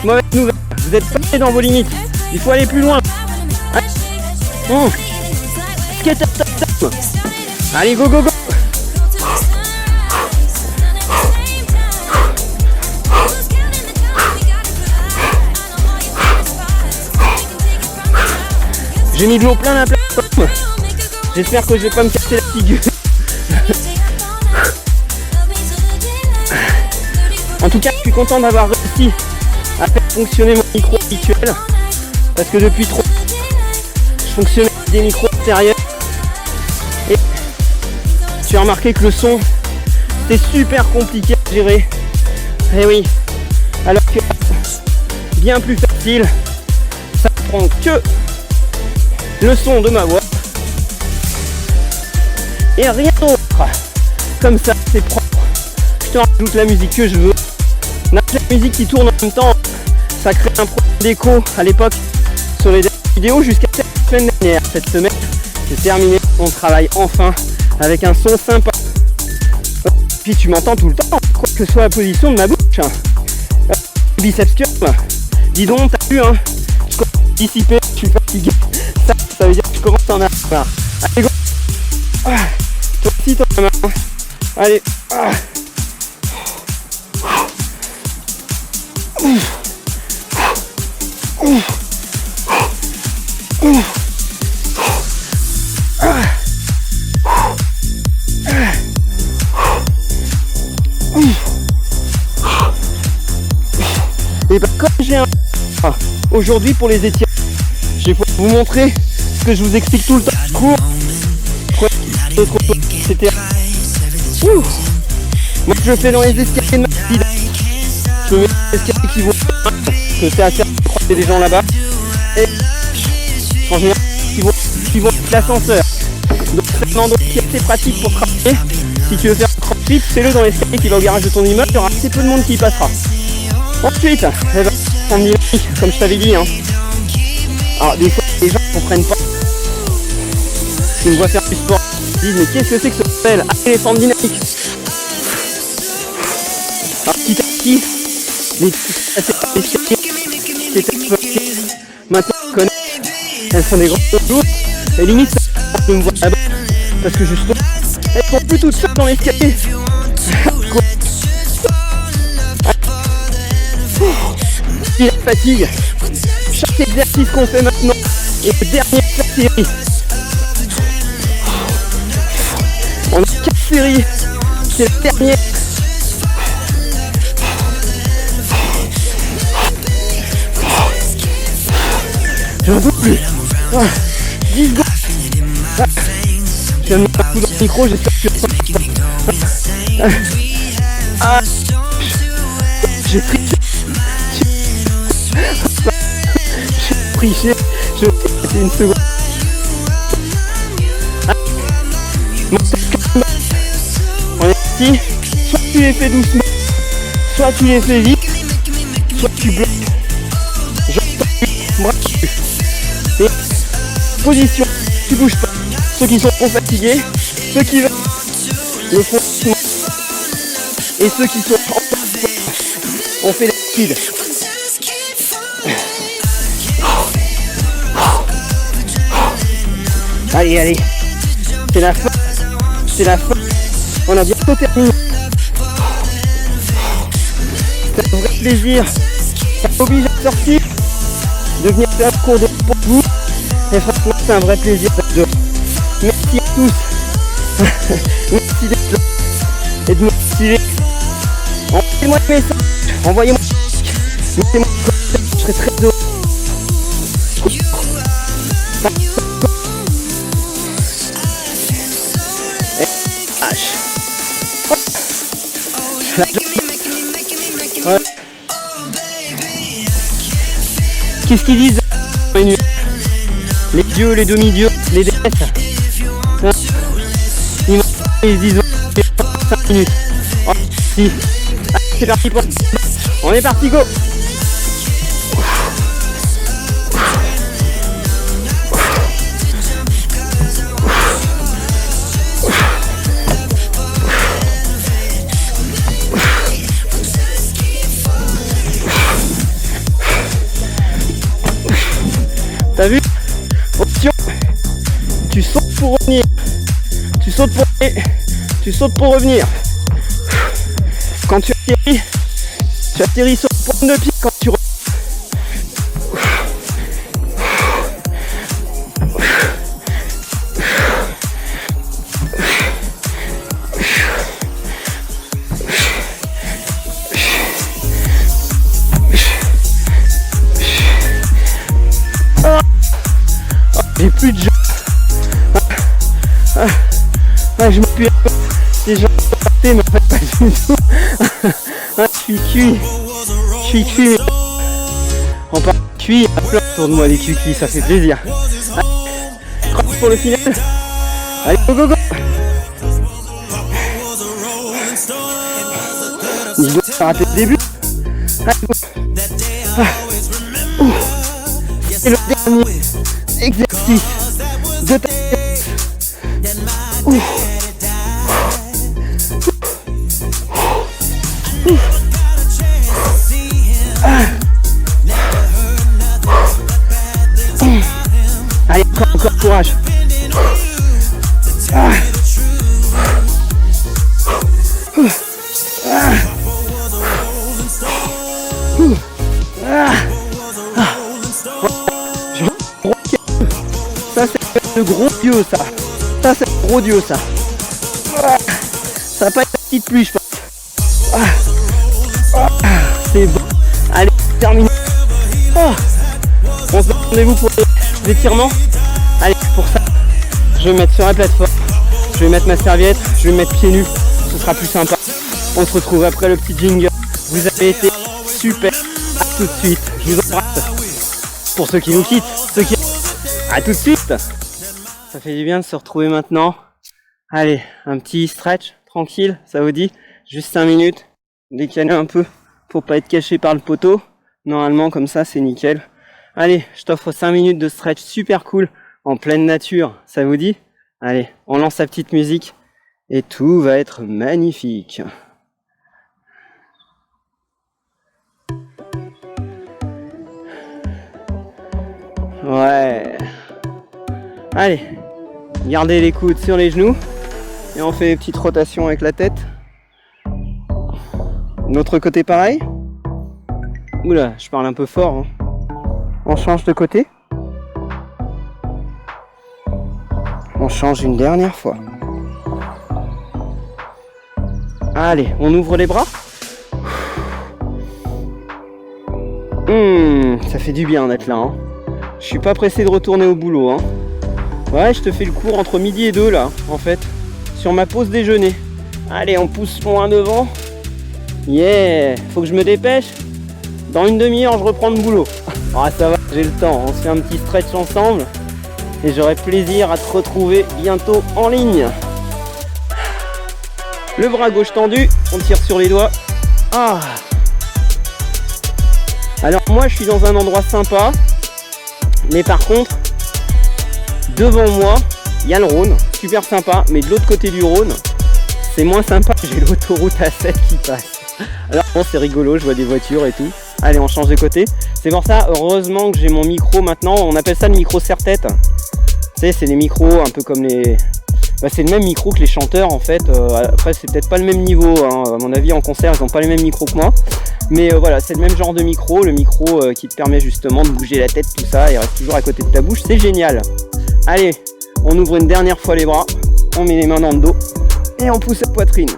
mauvaise nouvelle, vous êtes pas dans vos limites. Il faut aller plus loin. Skate up, top, top. Allez, go, go, go. J'ai mis de l'eau plein la plateforme. J'espère que je vais pas me casser la figure. En tout cas, je suis content d'avoir réussi à faire fonctionner mon micro habituel. Parce que depuis trop, je fonctionnais avec des micros extérieurs. Et tu as remarqué que le son, c'est super compliqué à gérer. Et oui, alors que bien plus facile, ça ne prend que le son de ma voix et rien d'autre. Comme ça, c'est propre. Je te rajoute la musique que je veux. La musique qui tourne en même temps, ça crée un problème d'écho à l'époque sur les vidéos jusqu'à cette semaine dernière. Cette semaine, C'est terminé, on travaille enfin avec un son sympa. Puis tu m'entends tout le temps, quoi que soit la position de ma bouche. Biceps curl, dis donc, t'as vu, hein, je commence à dissiper, je suis fatigué. Ça veut dire que je commence à en avoir. Allez, go. Toi aussi, toi, main. Allez. Et ben comme j'ai un aujourd'hui pour les étirements, je vais vous montrer ce que je vous explique tout le temps. Cours. C'était. Moi je le fais dans les escaliers de ma vie. Je mets les escaliers qui vont que c'est assez croiser des gens là-bas. Et en général qui vont avec l'ascenseur. Donc c'est un endroit qui est assez pratique pour travailler. Si tu veux faire un crossfit, fais-le dans l'escalier qui va au garage de ton immeuble, il y aura assez peu de monde qui y passera. Ensuite, eh ben, en dynamique, comme je t'avais dit, hein. Alors des fois les gens ne comprennent pas. Ils me voient faire du sport, ils disent mais qu'est-ce que c'est que ce bordel? Ah, les formes dynamiques. Alors petit à petit, les escaliers, maintenant on connaît, elles sont des grandes jours, et limite je me vois là-bas, parce que justement, elles sont plus toutes seules dans l'escalier. Si la fatigue, chaque exercice qu'on fait maintenant est le dernier de la série. On a 4 séries, c'est le dernier. J'en peux plus. 10 secondes. Je viens de mettre un coup dans le micro, j'espère que tu entends. J'ai triché. Je vais une seconde. On est parti. Soit tu les fais doucement, soit tu les fais vite, soit tu bloques. Et position, tu bouges pas. Ceux qui sont trop fatigués, ceux qui veulent le font doucement. Et ceux qui sont en on fait les speed. Allez, allez. C'est la fin. C'est la fin. On a bientôt terminé. C'est un vrai plaisir. Ça m'oblige à sortir, de venir faire un cours de pour vous. Et franchement, c'est un vrai plaisir. Merci à tous. Merci d'être là et de me motiver. Envoyez-moi des messages. Envoyez-moi. Mettez-moi des commentaires. Je serai très heureux. Ouais. Qu'est-ce qu'ils disent les dieux, les demi-dieux, les déesses, hein. Ils disent 5 minutes. Oh, si. Ah, c'est parti pour... On est parti, go. T'as vu? Option. Tu sautes pour revenir. Tu sautes pour aller. Tu sautes pour revenir. Quand tu atterris sur le point de pied quand tu reviens. J'ai plus de jambes. Je m'appuie un peu. Les jambes sont partées, mais en fait pas du tout. Je suis cuit. Je suis cuit. On part cuit. À plein autour de moi des cuits, ça fait plaisir. Cross pour le final. Allez, go go go. Je dois rater le début. Allez, go. C'est le dernier exercice de ta séance. Allez, encore, courage. Ça c'est le gros dieu ça. Ça c'est le gros dieu ça. Ça va pas être la petite pluie je pense. C'est bon. Allez, terminé. On se donne rendez-vous pour les étirements. Allez, pour ça, je vais me mettre sur la plateforme. Je vais mettre ma serviette. Je vais me mettre pieds nus. Ce sera plus sympa. On se retrouve après le petit jingle. Vous avez été super. À tout de suite. Je vous embrasse. Pour ceux qui nous quittent, à tout de suite. Ça fait du bien de se retrouver maintenant. Allez, un petit stretch tranquille, ça vous dit? Juste 5 minutes. Décaler un peu pour pas être caché par le poteau. Normalement, comme ça, c'est nickel. Allez, je t'offre 5 minutes de stretch super cool en pleine nature. Ça vous dit? Allez, on lance la petite musique et tout va être magnifique. Ouais. Allez, gardez les coudes sur les genoux et on fait des petites rotations avec la tête. L'autre côté pareil. Oula, je parle un peu fort. Hein. On change de côté. On change une dernière fois. Allez, on ouvre les bras. Ça fait du bien d'être là. Hein. Je suis pas pressé de retourner au boulot. Hein. Ouais, je te fais le cours entre midi et 2 là, en fait. Sur ma pause déjeuner. Allez, on pousse loin devant. Yeah, faut que je me dépêche. Dans une demi-heure, je reprends le boulot. Ah, ça va, j'ai le temps. On se fait un petit stretch ensemble. Et j'aurai plaisir à te retrouver bientôt en ligne. Le bras gauche tendu, on tire sur les doigts. Ah. Alors moi, je suis dans un endroit sympa. Mais par contre, devant moi, il y a le Rhône. Super sympa. Mais de l'autre côté du Rhône, c'est moins sympa. J'ai l'autoroute A7 qui passe. Alors bon, c'est rigolo, je vois des voitures et tout. Allez, on change de côté. C'est pour ça, heureusement que j'ai mon micro maintenant. On appelle ça le micro serre-tête. Tu sais, c'est les micros un peu comme les... Bah, c'est le même micro que les chanteurs en fait. Après, c'est peut-être pas le même niveau. Hein. À mon avis, en concert, ils n'ont pas les mêmes micros que moi. Mais voilà, c'est le même genre de micro. Le micro qui te permet justement de bouger la tête, tout ça. Et reste toujours à côté de ta bouche. C'est génial. Allez, on ouvre une dernière fois les bras. On met les mains dans le dos. Et on pousse la poitrine.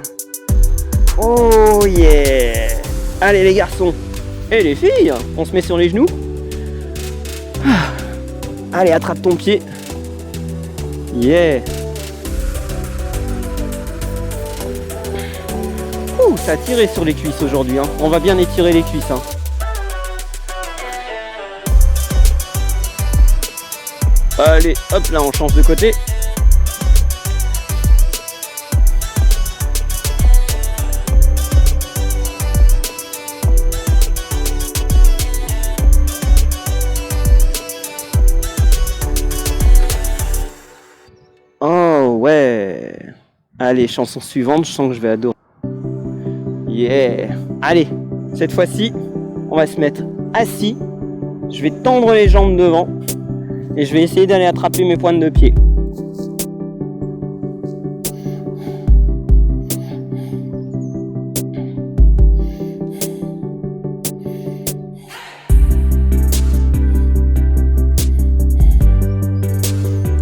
Oh yeah! Allez les garçons et les filles, on se met sur les genoux. Allez, attrape ton pied. Yeah! Ouh, ça a tiré sur les cuisses aujourd'hui. Hein. On va bien étirer les cuisses. Hein. Allez, hop là, on change de côté. Oh ouais. Allez, chanson suivante, je sens que je vais adorer. Yeah. Allez, cette fois-ci, on va se mettre assis. Je vais tendre les jambes devant. Et je vais essayer d'aller attraper mes pointes de pied.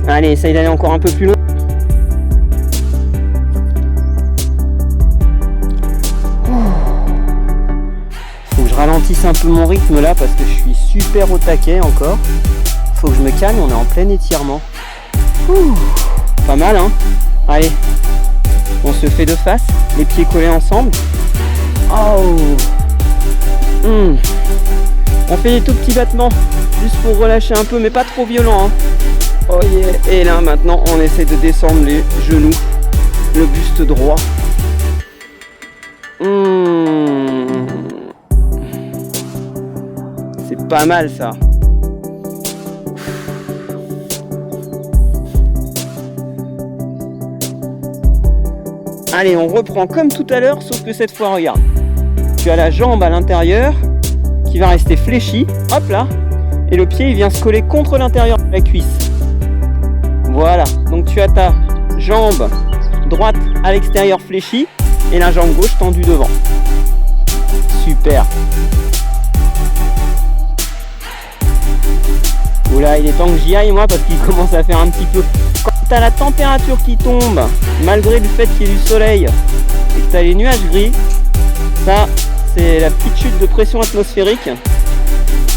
Allez, essaye d'aller encore un peu plus loin. Faut que je ralentisse un peu mon rythme là parce que je suis super au taquet encore. Faut que je me calme, on est en plein étirement. Pas mal hein. Allez, on se fait de face, les pieds collés ensemble. Oh. On fait des tout petits battements, juste pour relâcher un peu, mais pas trop violent hein. Oh yeah. Et là maintenant on essaie de descendre les genoux, le buste droit. C'est pas mal ça. Allez, on reprend comme tout à l'heure, sauf que cette fois, regarde. Tu as la jambe à l'intérieur qui va rester fléchie. Hop là. Et le pied, il vient se coller contre l'intérieur de la cuisse. Voilà. Donc tu as ta jambe droite à l'extérieur fléchie et la jambe gauche tendue devant. Super. Oula, il est temps que j'y aille moi parce qu'il commence à faire un petit peu... Quand tu as la température qui tombe, malgré le fait qu'il y ait du soleil et que tu as les nuages gris, ça c'est la petite chute de pression atmosphérique.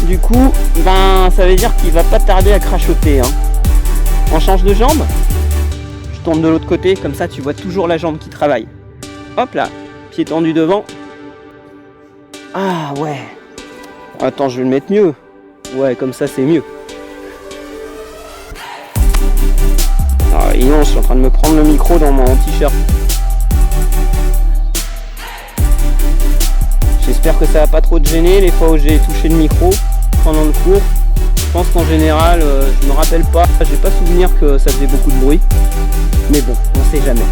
Du coup, ben ça veut dire qu'il va pas tarder à crachoter. Hein. On change de jambe. Je tourne de l'autre côté, comme ça tu vois toujours la jambe qui travaille. Hop là, pied tendu devant. Ah ouais. Attends, je vais le mettre mieux. Ouais, comme ça c'est mieux. Ah, et non, je suis en train de me prendre le micro dans mon t-shirt. J'espère que ça va pas trop te gêner les fois où j'ai touché le micro pendant le cours. Je pense qu'en général, je me rappelle pas, j'ai pas souvenir que ça faisait beaucoup de bruit. Mais bon, on sait jamais.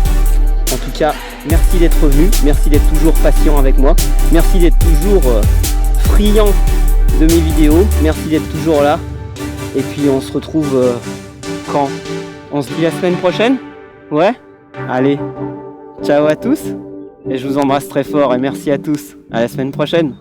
En tout cas, merci d'être venu, merci d'être toujours patient avec moi, merci d'être toujours friand de mes vidéos, merci d'être toujours là. Et puis on se retrouve quand? On se dit la semaine prochaine? Ouais? Allez, ciao à tous, et je vous embrasse très fort et merci à tous. À la semaine prochaine.